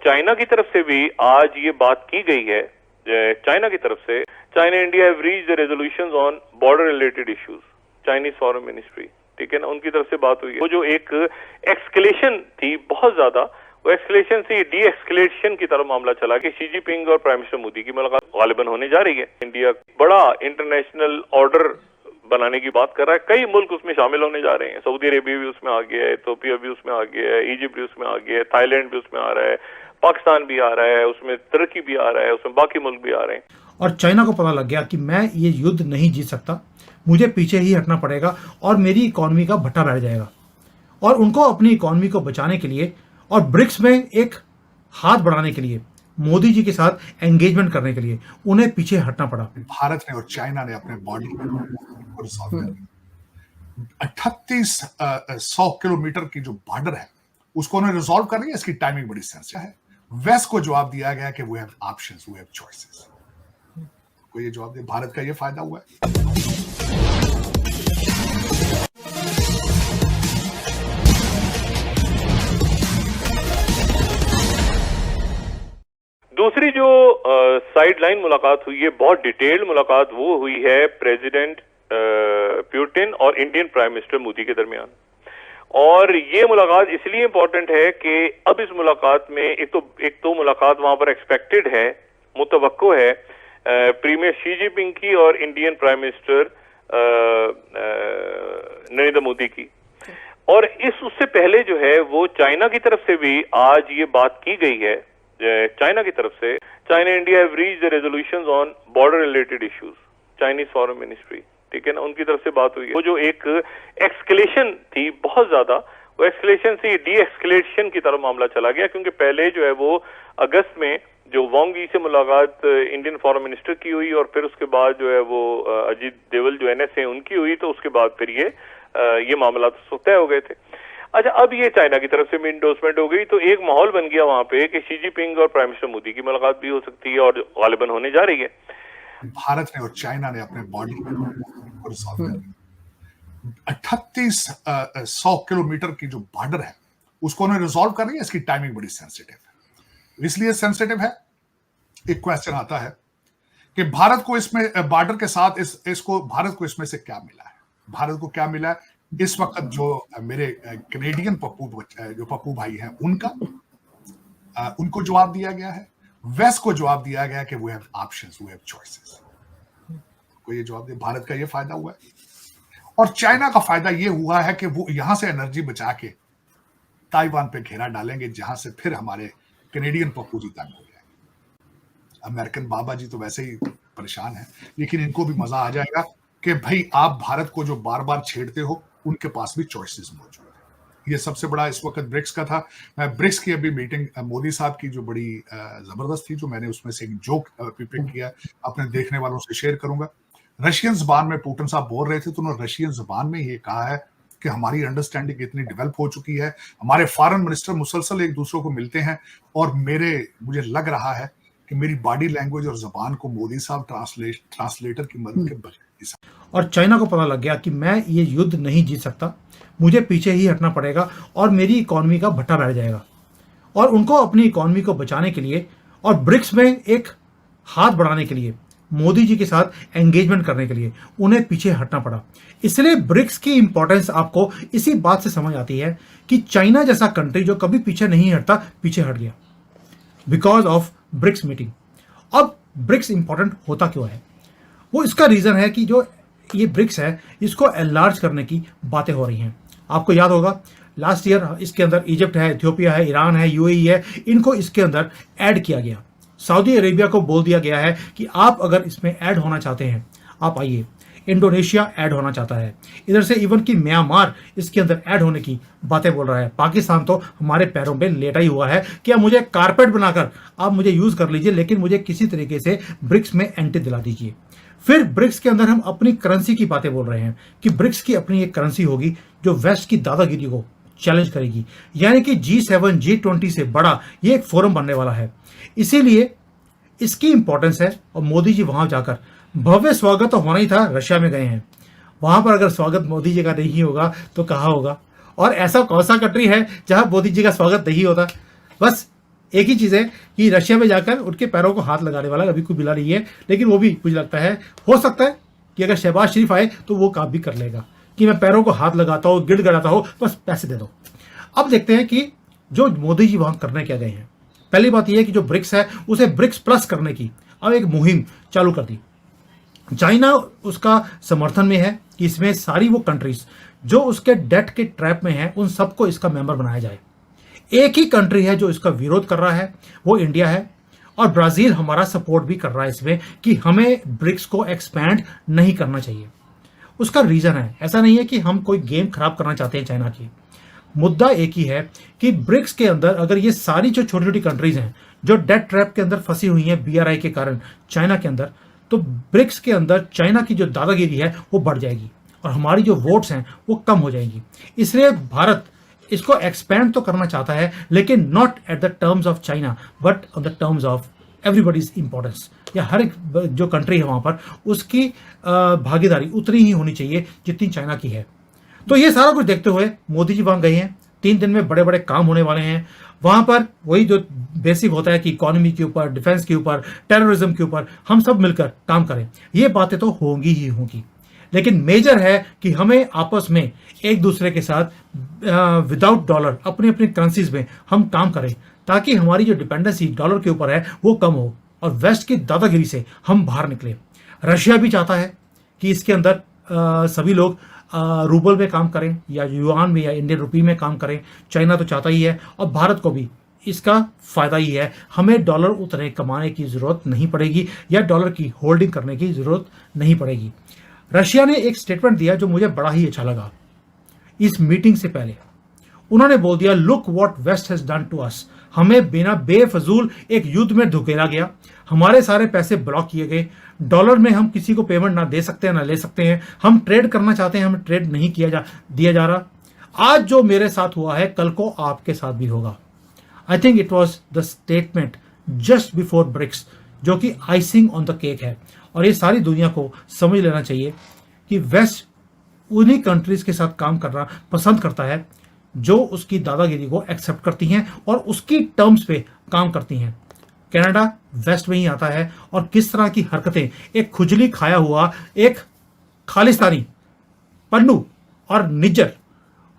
China की तरफ से भी आज ये बात की गई है। चाइना की तरफ से China India have reached the resolutions on border related issues, Chinese foreign ministry, ठीक है ना, उनकी तरफ से बात हुई है। वो जो एक एक्सकलेशन थी बहुत ज्यादा, वो एक्सकलेशन से डी एक्सकलेशन की तरफ मामला चला कि शी जिनपिंग और प्राइम मिनिस्टर मोदी की मुलाकात गालिबन होने जा रही है। इंडिया बड़ा इंटरनेशनल ऑर्डर बनाने की बात कर रहा है, कई मुल्क उसमें शामिल होने जा रहे हैं। सऊदी अरेबिया भी उसमें आ गया है, इथियोपिया भी उसमें आ गया है, इजिप्ट भी उसमें आ गया है, थाईलैंड भी उसमें आ रहा है, पाकिस्तान भी आ रहा है, उसमें तुर्की भी आ रहा है, उसमें बाकी मुल्क भी आ रहे हैं। और चाइना को पता लग गया कि मैं ये युद्ध नहीं जीत सकता, मुझे पीछे ही हटना पड़ेगा और मेरी इकोनॉमी का भट्टा बैठ जाएगा। और उनको अपनी इकोनॉमी को बचाने के लिए और ब्रिक्स में एक हाथ बढ़ाने के लिए, मोदी जी के साथ एंगेजमेंट करने के लिए उन्हें पीछे हटना पड़ा। भारत ने और चाइना ने अपने बॉर्डर को रिजॉल्व कर लिया। 3800 किलोमीटर की जो बॉर्डर है उसको उन्हें रिजॉल्व कर रही है। इसकी टाइमिंग बड़ी सेंसिटिव है। वेस्ट को जवाब दिया गया कि we have options, we have choices. को ये जवाब दिया, भारत का ये फायदा हुआ है। दूसरी जो साइडलाइन मुलाकात हुई है, बहुत डिटेल्ड मुलाकात, वो हुई है प्रेसिडेंट पुतिन और इंडियन प्राइम मिनिस्टर मोदी के दरमियान। और ये मुलाकात इसलिए इंपॉर्टेंट है कि अब इस मुलाकात में एक तो मुलाकात वहां पर एक्सपेक्टेड है, मुतवक्को है, प्रीमियर शी जिनपिंग की और Indian prime minister Narendra Modi की। और उससे पहले जो है वो चाइना की तरफ से भी आज ये बात की गई है। चाइना की तरफ से China India have reached the resolutions on border related issues, Chinese foreign ministry, ठीक है ना, उनकी तरफ से बात हुई है। वो जो एक एक्सकलेशन थी बहुत ज्यादा, वो एक्सकलेशन से डी एक्सकलेशन की तरफ मामला चला गया, क्योंकि पहले जो है वो अगस्त में जो वांग यी से मुलाकात इंडियन फॉरेन मिनिस्टर की हुई और फिर उसके बाद जो है वो अजीत डोवाल जो एनएस है उनकी हुई, तो उसके बाद फिर ये मामला तो तय हो गए थे। अच्छा, अब ये चाइना की तरफ से भी इंडोर्समेंट हो गई, तो एक माहौल बन गया वहां पे कि शी जिनपिंग और प्राइम मिनिस्टर मोदी की मुलाकात भी हो सकती है और गालिबन होने जा रही है। भारत ने और चाइना ने अपने बॉर्डर को रिजॉल्व कर लिया। 3800 किलोमीटर की जो बॉर्डर है उसको उन्हें रिजॉल्व कर रही है। इसकी टाइमिंग बड़ी सेंसिटिव है। इसलिए सेंसिटिव है, एक क्वेश्चन आता है कि भारत को इसमें बॉर्डर के साथ इसको भारत को इसमें से क्या मिला है। भारत को क्या मिला है इस वक्त जो मेरे कैनेडियन पप्पू भाई हैं उनको जवाब दिया गया है। वेस्ट को जवाब दिया गया कि we have options, we have choices. को ये जवाब दिया, भारत का ये फायदा हुआ है। और चाइना का फायदा ये हुआ है कि वो यहां से एनर्जी बचा के ताइवान पे घेरा डालेंगे, जहां से फिर हमारे कैनेडियन पप्पू जी तंग हो जाएंगे। अमेरिकन बाबा जी तो वैसे ही परेशान है, लेकिन इनको भी मजा आ जाएगा कि भाई आप भारत को जो बार बार छेड़ते हो, उनके पास भी चॉइसेस मौजूद है। ये सबसे बड़ा इस वक्त ब्रिक्स का था। मैं ब्रिक्स की अभी मीटिंग मोदी साहब की जो बड़ी जबरदस्त थी, जो मैंने उसमें से एक जोक पिक किया, अपने देखने वालों से शेयर करूंगा। रशियन जबान में पुतिन साहब बोल रहे थे, तो उन्होंने रशियन जबान में ये कहा है कि हमारी अंडरस्टैंडिंग इतनी डेवलप हो चुकी है, हमारे फॉरेन मिनिस्टर मुसलसल एक दूसरे को मिलते हैं, और मुझे लग रहा है कि मेरी बॉडी लैंग्वेज और जबान को मोदी साहब ट्रांसलेटर की मदद के बगैर। और चाइना को पता लग गया कि मैं ये युद्ध नहीं जीत सकता, मुझे पीछे ही हटना पड़ेगा और मेरी इकोनॉमी का भट्टा बैठ जाएगा। और उनको अपनी इकोनॉमी को बचाने के लिए और ब्रिक्स में एक हाथ बढ़ाने के लिए, मोदी जी के साथ एंगेजमेंट करने के लिए उन्हें पीछे हटना पड़ा। इसलिए ब्रिक्स की इंपॉर्टेंस आपको इसी बात से समझ आती है कि चाइना जैसा कंट्री जो कभी पीछे नहीं हटता, पीछे हट गया बिकॉज ऑफ ब्रिक्स मीटिंग। अब ब्रिक्स इंपॉर्टेंट होता क्यों है? वो इसका रीजन है कि जो ये ब्रिक्स है, इसको एनलार्ज करने की बातें हो रही हैं। आपको याद होगा लास्ट ईयर इसके अंदर इजिप्ट है, इथियोपिया है, ईरान है, यूएई है, इनको इसके अंदर ऐड किया गया। सऊदी अरेबिया को बोल दिया गया है कि आप अगर इसमें ऐड होना चाहते हैं आप आइए। इंडोनेशिया ऐड होना चाहता है, इधर से इवन कि म्यांमार इसके अंदर ऐड होने की बातें बोल रहा है। पाकिस्तान तो हमारे पैरों पे लेटा ही हुआ है कि अब मुझे कारपेट बनाकर आप मुझे यूज कर लीजिए, लेकिन मुझे किसी तरीके से ब्रिक्स में एंट्री दिला दीजिए। फिर ब्रिक्स के अंदर हम अपनी करेंसी की बातें बोल रहे हैं कि ब्रिक्स की अपनी एक करेंसी होगी जो वेस्ट की दादागिरी को चैलेंज करेगी, यानी कि G7 G20 से बड़ा ये एक फोरम बनने वाला है। इसीलिए इसकी इंपॉर्टेंस है। और मोदी जी वहां जाकर, भव्य स्वागत तो होना ही था, रशिया में गए हैं, वहां पर अगर स्वागत मोदी जी का नहीं होगा तो कहाँ होगा? और ऐसा कौन सा कंट्री है जहां मोदी जी का स्वागत नहीं होता? बस एक ही चीज़ है कि रशिया में जाकर उनके पैरों को हाथ लगाने वाला अभी कोई मिला नहीं है, लेकिन वो भी मुझे लगता है हो सकता है कि अगर शहबाज शरीफ आए तो वो काम भी कर लेगा कि मैं पैरों को हाथ लगाता हूँ, गिड़गिड़ाता हूँ, बस पैसे दे दो। अब देखते हैं कि जो मोदी जी वहां करने क्या गए हैं। पहली बात यह है कि जो ब्रिक्स है उसे ब्रिक्स प्लस करने की अब एक मुहिम चालू कर दी। चाइना उसका समर्थन में है कि इसमें सारी वो कंट्रीज जो उसके डेट के ट्रैप में है उन सबको इसका मेंबर बनाया जाए। एक ही कंट्री है जो इसका विरोध कर रहा है, वो इंडिया है, और ब्राजील हमारा सपोर्ट भी कर रहा है इसमें कि हमें ब्रिक्स को एक्सपैंड नहीं करना चाहिए। उसका रीजन है, ऐसा नहीं है कि हम कोई गेम खराब करना चाहते हैं चाइना की। मुद्दा एक ही है कि ब्रिक्स के अंदर अगर ये सारी जो छोटी छोटी कंट्रीज हैं जो डेट ट्रैप के अंदर फंसी हुई हैं BRI के कारण चाइना के अंदर, तो ब्रिक्स के अंदर चाइना की जो दादागिरी है वो बढ़ जाएगी और हमारी जो वोट्स हैं वो कम हो जाएंगी। इसलिए भारत इसको एक्सपैंड तो करना चाहता है, लेकिन not at the terms of China but on the terms of everybody's importance, या हर एक जो कंट्री है वहां पर उसकी भागीदारी उतनी ही होनी चाहिए जितनी चाइना की है। तो ये सारा कुछ देखते हुए मोदी जी वहां गए हैं। 3 दिन में बड़े बड़े काम होने वाले हैं वहां पर। वही जो बेसिक होता है कि इकोनॉमी के ऊपर, डिफेंस के ऊपर, टेररिज्म के ऊपर हम सब मिलकर काम करें, ये बातें तो होंगी ही होंगी, लेकिन मेजर है कि हमें आपस में एक दूसरे के साथ विदाउट डॉलर अपनी अपनी करेंसीज में हम काम करें, ताकि हमारी जो डिपेंडेंसी डॉलर के ऊपर है वो कम हो और वेस्ट की दादागिरी से हम बाहर निकले। रशिया भी चाहता है कि इसके अंदर सभी लोग रूबल में काम करें या युआन में या इंडियन रुपी में काम करें। चाइना तो चाहता ही है और भारत को भी इसका फायदा ही है। हमें डॉलर उतने कमाने की जरूरत नहीं पड़ेगी या डॉलर की होल्डिंग करने की जरूरत नहीं पड़ेगी। रशिया ने एक स्टेटमेंट दिया जो मुझे बड़ा ही अच्छा लगा। इस मीटिंग से पहले उन्होंने बोल दिया, look what West has done to us. हमें बिना बेफजूल एक युद्ध में धुकेला गया, हमारे सारे पैसे ब्लॉक किए गए, डॉलर में हम किसी को पेमेंट ना दे सकते हैं ना ले सकते हैं, हम ट्रेड करना चाहते हैं, हमें ट्रेड नहीं दिया जा रहा। आज जो मेरे साथ हुआ है कल को आपके साथ भी होगा। I think it was the statement just before BRICS, जो कि आइसिंग ऑन द केक है। और ये सारी दुनिया को समझ लेना चाहिए कि वेस्ट उन्हीं कंट्रीज के साथ काम करना पसंद करता है जो उसकी दादागिरी को एक्सेप्ट करती हैं और उसकी टर्म्स पे काम करती हैं। कनाडा वेस्ट में ही आता है और किस तरह की हरकतें एक खुजली खाया हुआ एक खालिस्तानी पन्नू और निज्जर,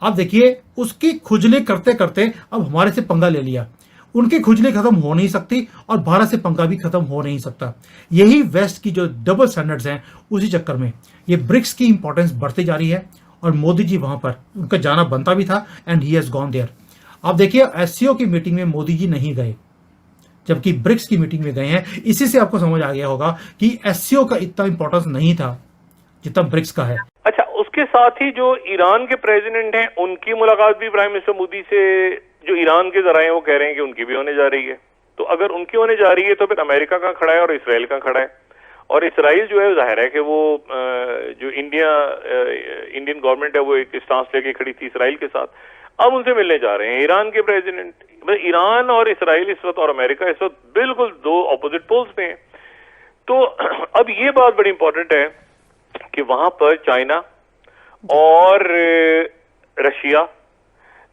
आप देखिए उसकी खुजली करते करते अब हमारे से पंगा ले लिया। उनकी खुजली खत्म हो नहीं सकती और भारत से पंगा भी खत्म हो नहीं सकता। यही वेस्ट की जो डबल स्टैंडर्ड्स हैं उसी चक्कर में ये ब्रिक्स की इंपॉर्टेंस बढ़ती जा रही है और मोदी जी वहां पर उनका जाना बनता भी था and he has gone there. आप देखिए एससीओ की मीटिंग में मोदी जी नहीं गए जबकि ब्रिक्स की मीटिंग में गए हैं। इसी से आपको समझ आ गया होगा कि एससीओ का इतना इंपॉर्टेंस नहीं था जितना ब्रिक्स का है। अच्छा, उसके साथ ही जो ईरान के प्रेसिडेंट हैं उनकी मुलाकात भी प्राइम मिनिस्टर मोदी से, जो ईरान के जराए वो कह रहे हैं कि उनकी भी होने जा रही है। तो अगर उनकी होने जा रही है तो फिर अमेरिका कहाँ खड़ा है और इसराइल कहाँ खड़ा है? और इसराइल जो है जाहिर है कि वो जो इंडियन गवर्नमेंट है वो एक स्टांस लेके खड़ी थी इसराइल के साथ, अब उनसे मिलने जा रहे हैं ईरान के प्रेसिडेंट। मतलब ईरान और इसराइल इस वक्त और अमेरिका इस वक्त बिल्कुल दो ऑपोजिट पोल्स पे हैं। तो अब ये बात बड़ी इंपॉर्टेंट है कि वहां पर चाइना और रशिया,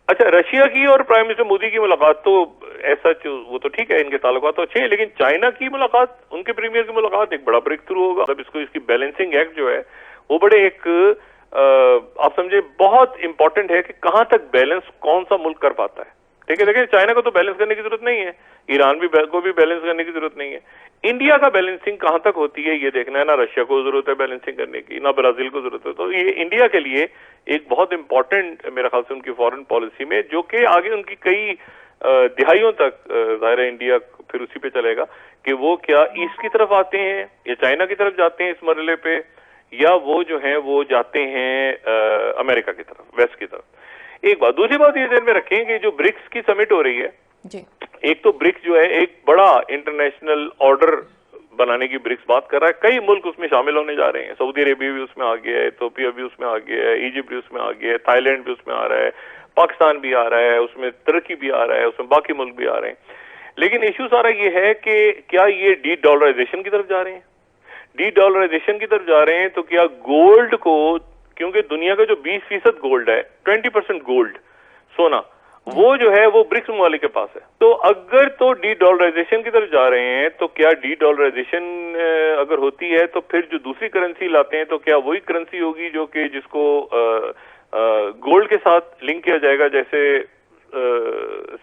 अच्छा रशिया की और प्राइम मिनिस्टर मोदी की मुलाकात तो ऐसा वो तो ठीक है, इनके ताल्लुकात तो अच्छे हैं, लेकिन चाइना की मुलाकात, उनके प्रीमियर की मुलाकात एक बड़ा ब्रेक थ्रू होगा। मतलब इसको इसकी बैलेंसिंग एक्ट जो है वो बड़े एक आप समझे बहुत इंपॉर्टेंट है कि कहां तक बैलेंस कौन सा मुल्क कर पाता है। ठीक है, देखिए चाइना को तो बैलेंस करने की जरूरत नहीं है, ईरान भी को भी बैलेंस करने की जरूरत नहीं है। इंडिया का बैलेंसिंग कहां तक होती है ये देखना है। ना रशिया को जरूरत है बैलेंसिंग करने की, ना ब्राजील को जरूरत है। तो ये इंडिया के लिए एक बहुत इंपॉर्टेंट मेरा ख्याल से उनकी फॉरेन पॉलिसी में, जो कि आगे उनकी कई दिहाइयों तक जाहिर है इंडिया फिर उसी पे चलेगा कि वो क्या ईस्ट की तरफ आते हैं या चाइना की तरफ जाते हैं इस मरहले पे, या वो जो है वो जाते हैं अमेरिका की तरफ, वेस्ट की तरफ। एक बात, दूसरी बात ये ध्यान में रखें कि जो ब्रिक्स की समिट हो रही है जी, एक तो ब्रिक्स जो है एक बड़ा इंटरनेशनल ऑर्डर बनाने की ब्रिक्स बात कर रहा है। कई मुल्क उसमें शामिल होने जा रहे हैं, सऊदी अरेबिया भी उसमें आ गया है, इथियोपिया भी उसमें आ गया है, इजिप्ट भी उसमें आ गया है, थाईलैंड भी उसमें आ रहा है, पाकिस्तान भी आ रहा है, उसमें तुर्की भी आ रहा है, उसमें बाकी मुल्क भी आ रहे हैं। लेकिन इश्यू सारा ये है कि क्या ये डी डॉलराइजेशन की तरफ जा रहे हैं? डी डॉलराइजेशन की तरफ जा रहे हैं तो क्या गोल्ड को, क्योंकि दुनिया का जो 20% गोल्ड है, 20% गोल्ड सोना, वो जो है वो ब्रिक्स ममालिक के पास है। तो अगर तो डी डॉलराइजेशन की तरफ जा रहे हैं तो क्या डी डॉलराइजेशन अगर होती है तो फिर जो दूसरी करेंसी लाते हैं तो क्या वही करेंसी होगी जो कि जिसको गोल्ड के साथ लिंक किया जाएगा, जैसे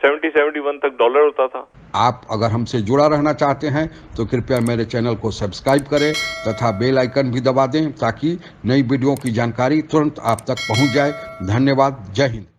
71 तक डॉलर होता था। आप अगर हमसे जुड़ा रहना चाहते हैं तो कृपया मेरे चैनल को सब्सक्राइब करें तथा बेल आइकन भी दबा दें ताकि नई वीडियो की जानकारी तुरंत आप तक पहुंच जाए। धन्यवाद। जय हिंद।